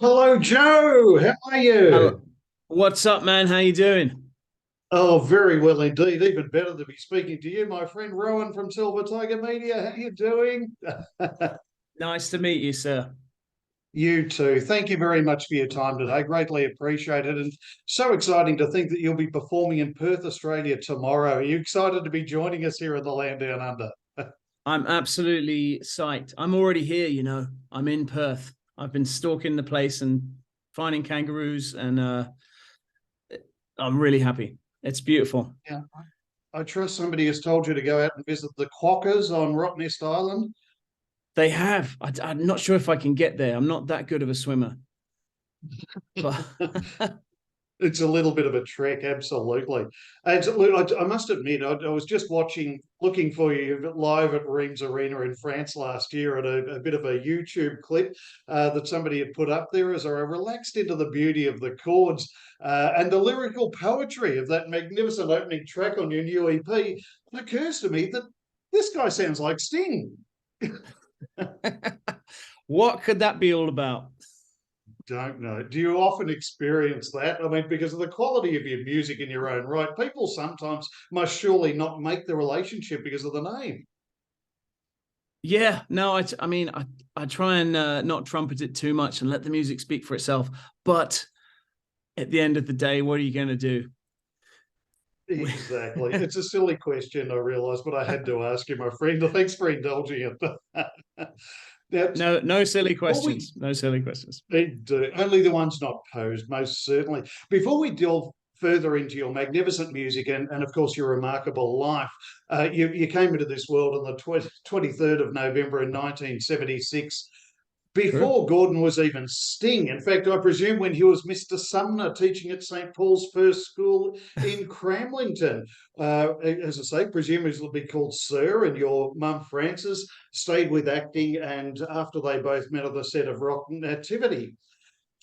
Hello, Joe. How are you? Hello. What's up, man? How you doing? Oh, very well indeed. Even better to be speaking to you, my friend Rowan from Silver Tiger Media. How you doing? Nice to meet you, sir. You too. Thank you very much for your time today. Greatly appreciated. And so exciting to think that you'll be performing in Perth, Australia tomorrow. Are you excited to be joining us here in the land down under? I'm absolutely psyched. I'm already here, you know. I'm in Perth. I've been stalking the place and finding kangaroos, and I'm really happy. It's beautiful. Yeah. I trust somebody has told you to go out and visit the Quokkas on Rottnest Island. They have. I'm not sure if I can get there. I'm not that good of a swimmer, but It's a little bit of a trek, absolutely. And look, I must admit, I was just looking for you live at Reims Arena in France last year at a bit of a YouTube clip that somebody had put up there as I relaxed into the beauty of the chords and the lyrical poetry of that magnificent opening track on your new EP. It occurs to me that this guy sounds like Sting. what could that be all about? Don't know. Do you often experience that? I mean, because of the quality of your music in your own right, people sometimes must surely not make the relationship because of the name. Yeah, no, I mean, I try and not trumpet it too much and let the music speak for itself. But at the end of the day, what are you going to do? Exactly. It's a silly question, I realise, but I had to ask you, my friend. Thanks for indulging it. Now, No silly before we questions. No silly questions. do, only the ones not posed, most certainly. Before we delve further into your magnificent music and of course, your remarkable life, you came into this world on the 23rd of November in 1976 True. before Gordon was even Sting. In fact, I presume when he was Mr. Sumner teaching at St. Paul's First School in Cramlington. As I say, presumably called Sir, and your mum, Frances, stayed with acting, and after they both met on the set of Rock Nativity.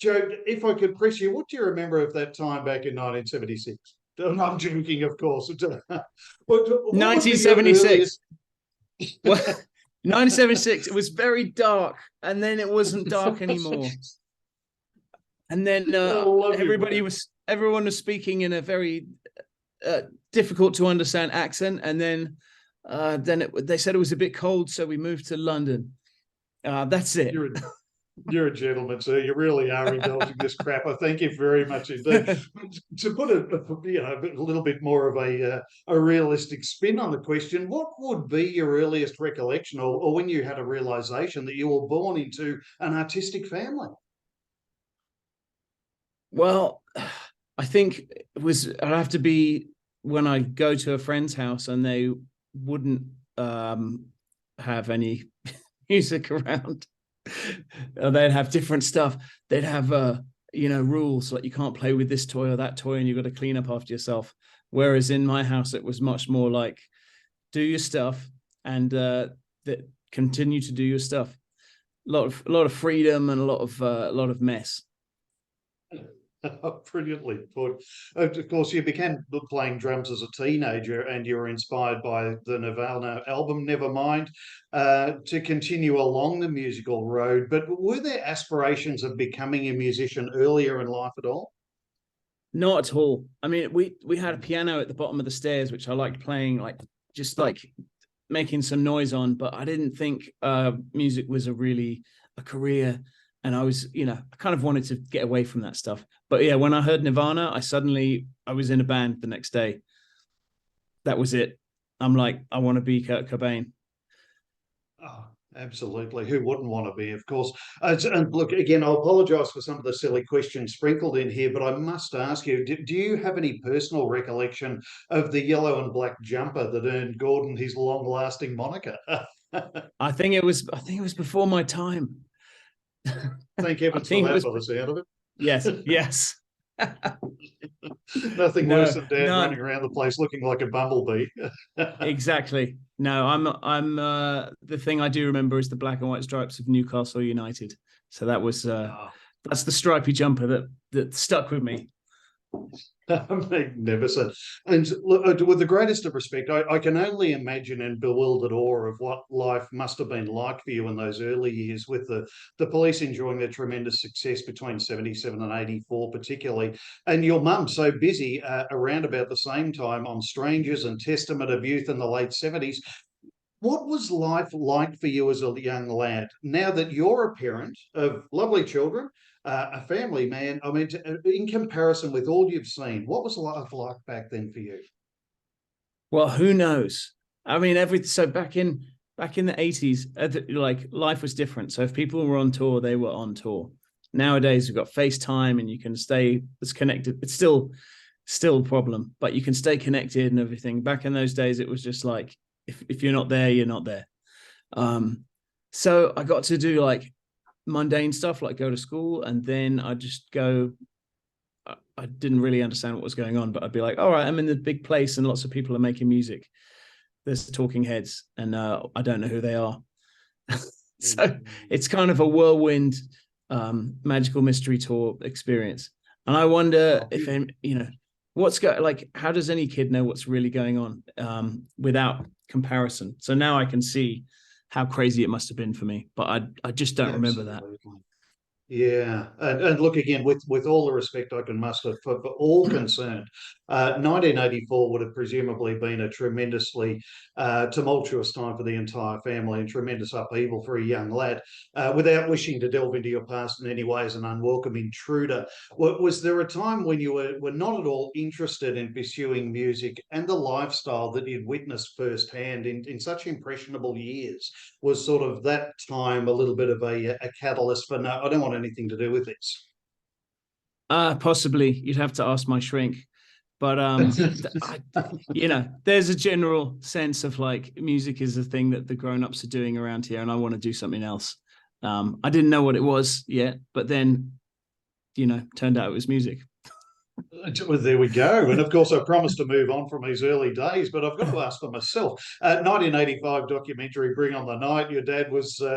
Joe, if I could press you, what do you remember of that time back in 1976? I'm joking, of course. What would be your 1976. earliest? Well, 1976. It was very dark, and then it wasn't dark anymore. And then I love you, man. everyone was speaking in a very difficult to understand accent, and then they said it was a bit cold, so we moved to London. That's it. You're a You're a gentleman, sir. You really are indulging this crap. I thank you very much indeed. To put a little bit more of a realistic spin on the question, what would be your earliest recollection, or when you had a realization that you were born into an artistic family? Well, I think I'd have to be when I go to a friend's house and they wouldn't have any music around. They'd have different stuff. They'd have rules like you can't play with this toy or that toy, and you've got to clean up after yourself. Whereas in my house, it was much more like do your stuff and that continue to do your stuff. A lot of freedom and a lot of mess. Brilliantly put. Of course, you began playing drums as a teenager, and you were inspired by the Nirvana album Nevermind to continue along the musical road. But were there aspirations of becoming a musician earlier in life at all? Not at all. I mean, we had a piano at the bottom of the stairs, which I liked playing, like just like making some noise on. But I didn't think music was a career, and I kind of wanted to get away from that stuff. But yeah, when I heard Nirvana, I was in a band the next day. That was it. I'm like, I want to be Kurt Cobain. Oh, absolutely. Who wouldn't want to be, of course? And look, again, I apologise for some of the silly questions sprinkled in here, but I must ask you, do you have any personal recollection of the yellow and black jumper that earned Gordon his long-lasting moniker? I think it was before my time. Thank I heavens for think it that, was by the sound of yes, it. yes. Nothing worse No, than Dad no, running around the place looking like a bumblebee. exactly. No, I'm the thing I do remember is the black and white stripes of Newcastle United. So that's the stripy jumper that stuck with me. Magnificent. And look, with the greatest of respect, I can only imagine in bewildered awe of what life must have been like for you in those early years with the police enjoying their tremendous success between 77 and 84, particularly. And your mum so busy around about the same time on Strangers and Testament of Youth in the late 70s. What was life like for you as a young lad? Now that you're a parent of lovely children, a family man, I mean, in comparison with all you've seen, what was life like back then for you? Well, who knows? I mean, so back in the 80s, like life was different. So if people were on tour, they were on tour. Nowadays, we've got FaceTime and you can stay as connected. It's still a problem, but you can stay connected and everything. Back in those days, it was just like if you're not there, you're not there. So I got to do like mundane stuff, like go to school, and then I just go. I didn't really understand what was going on, but I'd be like, all right, I'm in the big place and lots of people are making music. There's talking heads and I don't know who they are. So it's kind of a whirlwind magical mystery tour experience. And I wonder if, how does any kid know what's really going on without comparison? So now I can see how crazy it must have been for me, but I just don't remember that. Yeah, and look again with all the respect I can muster for all concerned, 1984 would have presumably been a tremendously tumultuous time for the entire family and tremendous upheaval for a young lad. Without wishing to delve into your past in any way as an unwelcome intruder, was there a time when you were not at all interested in pursuing music and the lifestyle that you'd witnessed firsthand in such impressionable years? Was sort of that time a little bit of a catalyst for no, I don't want anything to do with this? Possibly, you'd have to ask my shrink, but there's a general sense of like music is a thing that the grown-ups are doing around here, and I want to do something else. I didn't know what it was yet, but then, turned out it was music. Well, there we go. And of course, I promised to move on from these early days, but I've got to ask for myself. 1985 documentary, Bring on the Night. Your dad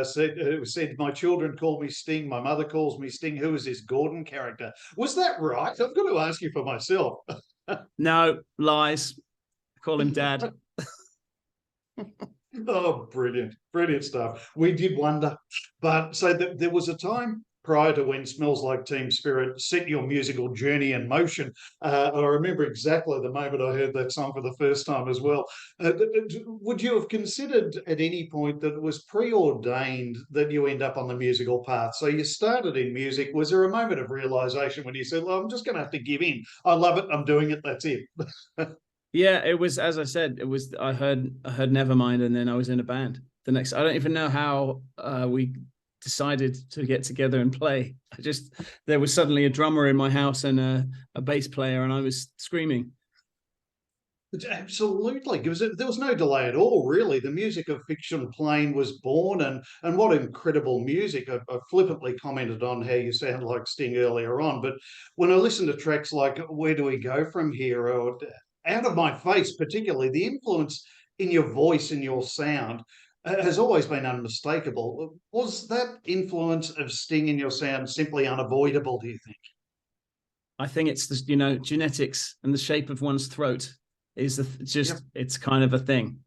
said, "My children call me Sting. My mother calls me Sting. Who is this Gordon character?" Was that right? I've got to ask you for myself. No, lies. Call him Dad. Oh, brilliant. Brilliant stuff. We did wonder. But so there was a time prior to when Smells Like Teen Spirit set your musical journey in motion. I remember exactly the moment I heard that song for the first time as well. Would you have considered at any point that it was preordained that you end up on the musical path? So you started in music. Was there a moment of realization when you said, well, I'm just going to have to give in. I love it. I'm doing it. That's it. Yeah, it was, as I said, I heard Nevermind, and then I was in a band. I don't even know how we decided to get together and play. There was suddenly a drummer in my house and a bass player, and I was screaming. Absolutely, because there was no delay at all, really. The Music of Fiction plane was born, and what incredible music. I flippantly commented on how you sound like Sting earlier on, but when I listen to tracks like Where Do We Go From Here, or Out of My Face, particularly, the influence in your voice and your sound has always been unmistakable. Was that influence of Sting in your sound simply unavoidable, do you think? I think it's the genetics and the shape of one's throat is it's kind of a thing.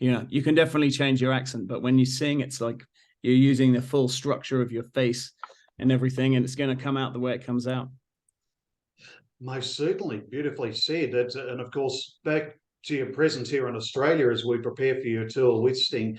You can definitely change your accent, but when you sing, it's like you're using the full structure of your face and everything, and it's going to come out the way it comes out. Most certainly, beautifully said. And of course, back to your presence here in Australia as we prepare for your tour with Sting.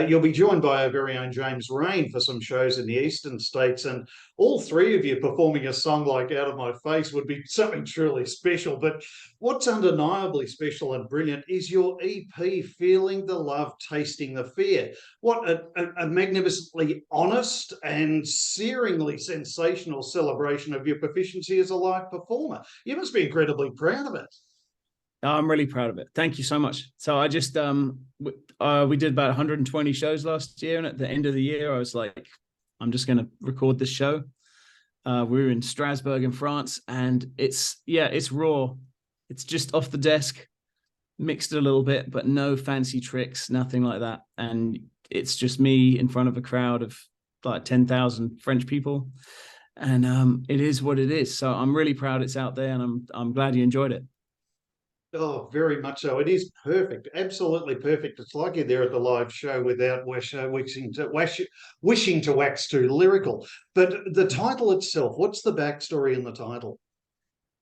You'll be joined by our very own James Rain for some shows in the eastern states, and all three of you performing a song like Out of My Face would be something truly special. But what's undeniably special and brilliant is your EP, Feeling the Love, Tasting the Fear. What a magnificently honest and searingly sensational celebration of your proficiency as a live performer. You must be incredibly proud of it. I'm really proud of it. Thank you so much. So I just we did about 120 shows last year, and at the end of the year, I was like, I'm just going to record this show. We were in Strasbourg in France, and it's raw. It's just off the desk, mixed it a little bit, but no fancy tricks, nothing like that. And it's just me in front of a crowd of like 10,000 French people. and it is what it is. So I'm really proud it's out there, and I'm glad you enjoyed it. Oh, very much so. It is perfect, absolutely perfect. It's like you're there at the live show without wishing to wax too lyrical. But the title itself, what's the backstory in the title?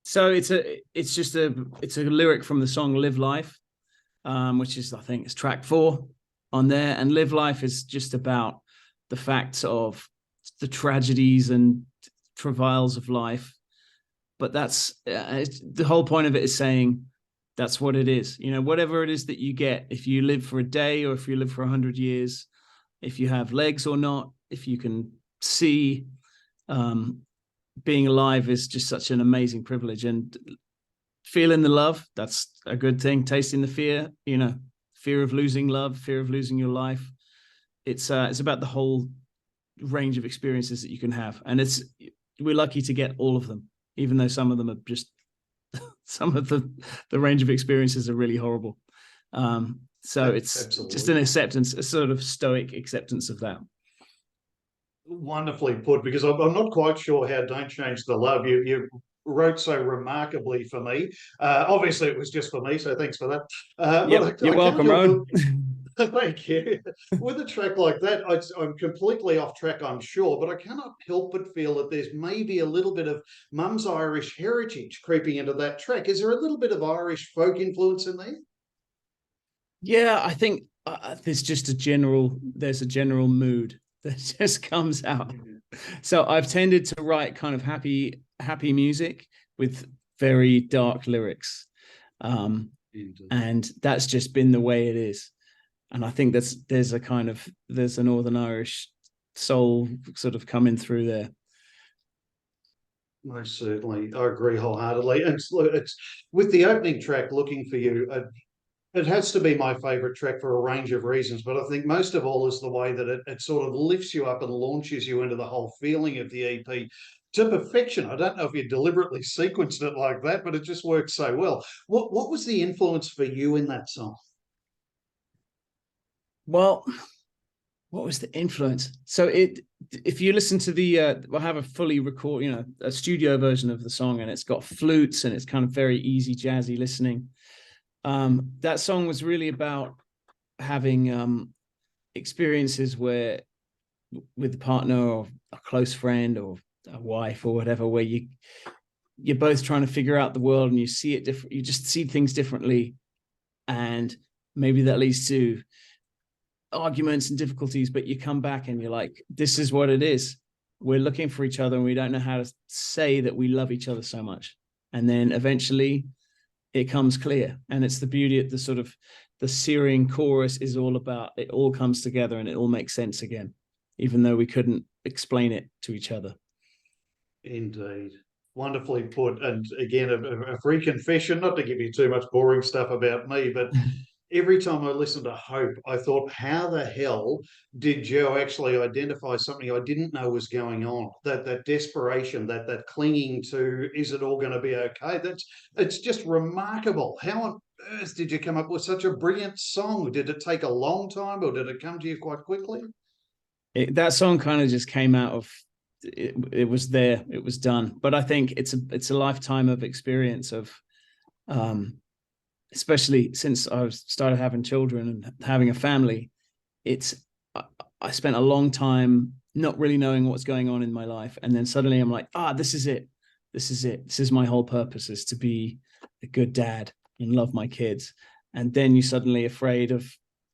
So it's a lyric from the song "Live Life," which is, I think, it's track 4 on there. And "Live Life" is just about the facts of the tragedies and travails of life. But that's the whole point of it, is saying that's what it is. You know, whatever it is that you get, if you live for a day or if you live for 100 years, if you have legs or not, if you can see, being alive is just such an amazing privilege. And feeling the love, that's a good thing. Tasting the fear, you know, fear of losing love, fear of losing your life. It's about the whole range of experiences that you can have. And we're lucky to get all of them, even though some of them are just, some of the range of experiences are really horrible. So it's Absolutely. just an acceptance, a sort of stoic acceptance of that. Wonderfully put, because I'm not quite sure how "Don't Change the Love" you wrote so remarkably for me. Obviously, it was just for me, so thanks for that. Yep, you're I can't welcome, help Rowan. but thank you. With a track like that, I'm completely off track, I'm sure, but I cannot help but feel that there's maybe a little bit of Mum's Irish heritage creeping into that track. Is there a little bit of Irish folk influence in there? Yeah, I think there's a general mood that just comes out. So I've tended to write kind of happy music with very dark lyrics. Um, and that's just been the way it is. And I think there's a Northern Irish soul sort of coming through there. Most certainly, I agree wholeheartedly. And it's with the opening track, "Looking for You." It has to be my favourite track for a range of reasons, but I think most of all is the way that it sort of lifts you up and launches you into the whole feeling of the EP to perfection. I don't know if you deliberately sequenced it like that, but it just works so well. What was the influence for you in that song? Well, what was the influence? So if you listen to I have a fully record, you know, a studio version of the song, and it's got flutes and it's kind of very easy jazzy listening. That song was really about having experiences where, with a partner or a close friend or a wife or whatever, where you're both trying to figure out the world, and you see it different, you just see things differently, and maybe that leads to arguments and difficulties, but you come back and you're like, this is what it is. We're looking for each other and we don't know how to say that we love each other so much. And then eventually it comes clear. And it's the beauty of the Syrian chorus is all about, it all comes together and it all makes sense again, even though we couldn't explain it to each other. Indeed. Wonderfully put. And again, a free confession, not to give you too much boring stuff about me, but every time I listened to Hope, I thought, how the hell did Joe actually identify something I didn't know was going on? That desperation, that clinging to, is it all going to be okay? It's just remarkable. How on earth did you come up with such a brilliant song? Did it take a long time, or did it come to you quite quickly? That song kind of just came out of it was there, it was done. But I think it's a lifetime of experience of especially since I've started having children and having a family. I spent a long time not really knowing what's going on in my life, and then suddenly I'm like, this is it, this is my whole purpose, is to be a good dad and love my kids. And then you're suddenly afraid of,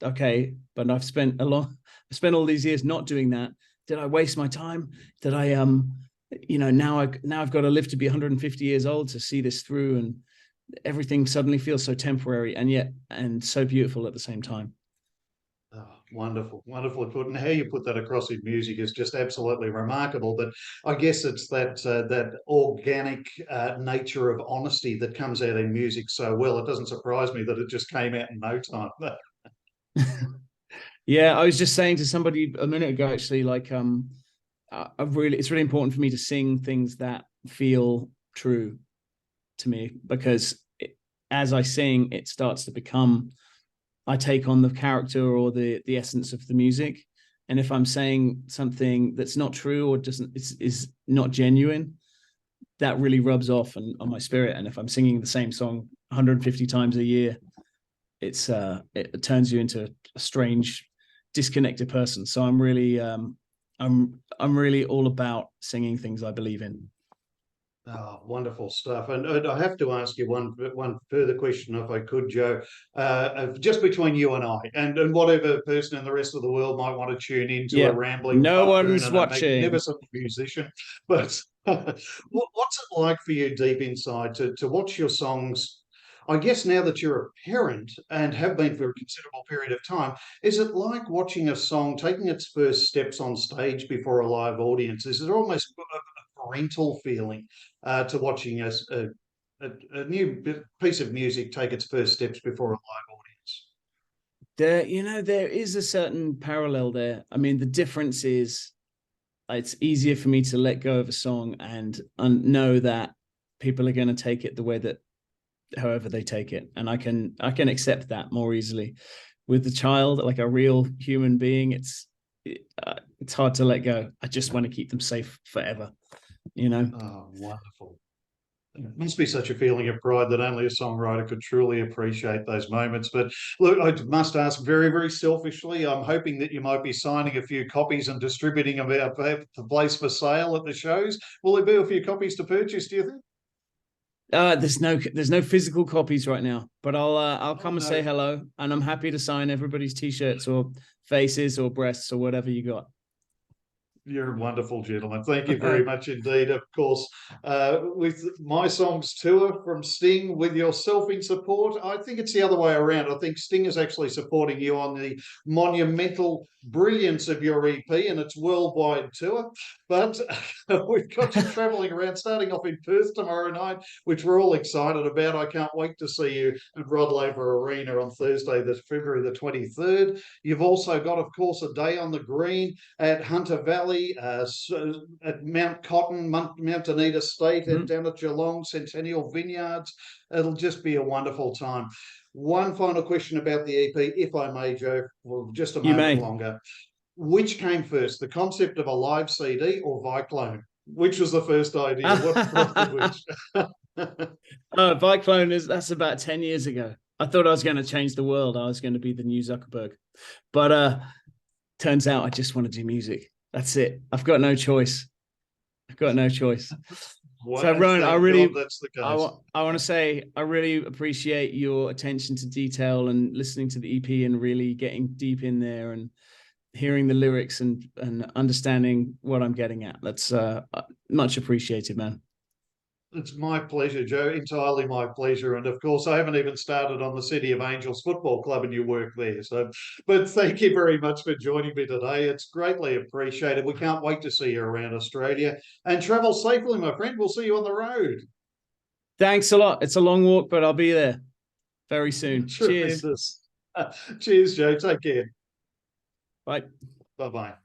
okay, but I've spent all these years not doing that. Did I waste my time? Did I now I've got to live to be 150 years old to see this through, and everything suddenly feels so temporary and so beautiful at the same time. Oh, wonderful, wonderfully put. And how you put that across in music is just absolutely remarkable. But I guess it's that organic nature of honesty that comes out in music so well. It doesn't surprise me that it just came out in no time. Yeah, I was just saying to somebody a minute ago, actually, like it's really important for me to sing things that feel true to me, because as I sing, it starts to become, I take on the character or the essence of the music, And if I'm saying something that's not true or doesn't is not genuine, that really rubs off on my spirit. And if I'm singing the same song 150 times a year, it turns you into a strange, disconnected person. So I'm really I'm really all about singing things I believe in. Oh, wonderful stuff. And I have to ask you one further question, if I could, Joe, just between you and I, and whatever person in the rest of the world might want to tune into a Yeah, rambling no buffoon one's and a watching. magnificent musician. But what's it like for you deep inside to watch your songs? I guess now that you're a parent and have been for a considerable period of time, is it like watching a song taking its first steps on stage before a live audience? Is it almost a parental feeling to watching a new piece of music take its first steps before a live audience? There is a certain parallel there. I mean, the difference is it's easier for me to let go of a song and know that people are going to take it the way that however they take it, and I can accept that more easily. With the child, like a real human being, it's hard to let go. I just want to keep them safe forever, you know. Oh, wonderful. It must be such a feeling of pride that only a songwriter could truly appreciate those moments. But look, I must ask very, very selfishly, I'm hoping that you might be signing a few copies and distributing them out to place for sale at the shows. Will there be a few copies to purchase, do you think? There's no physical copies right now, but I'll come and no. say hello, and I'm happy to sign everybody's t-shirts or faces or breasts or whatever you got. You're a wonderful gentleman. Thank you very much indeed. Of course, with My Songs tour from Sting, with yourself in support, I think it's the other way around. I think Sting is actually supporting you on the monumental brilliance of your EP and its worldwide tour. But we've got you travelling around, starting off in Perth tomorrow night, which we're all excited about. I can't wait to see you at Rod Laver Arena on Thursday, February the 23rd. You've also got, of course, a day on the green at Hunter Valley, at Mount Cotton, Mount Anita State, and down at Geelong, Centennial Vineyards. It'll just be a wonderful time. One final question about the EP, if I may, Joe, for just a moment longer. Which came first, the concept of a live CD or Viclone? Which was the first idea? What's the which? Viclone that's about 10 years ago. I thought I was going to change the world. I was going to be the new Zuckerberg. But turns out I just want to do music. That's it. I've got no choice. So Rowan, I want to say I really appreciate your attention to detail and listening to the EP and really getting deep in there and hearing the lyrics and understanding what I'm getting at. That's much appreciated, man. It's my pleasure, Joe. Entirely my pleasure. And of course, I haven't even started on the City of Angels Football Club and your work there. So, but thank you very much for joining me today. It's greatly appreciated. We can't wait to see you around Australia, and travel safely, my friend. We'll see you on the road. Thanks a lot. It's a long walk, but I'll be there very soon. Cheers. Cheers, Joe. Take care. Bye. Bye-bye.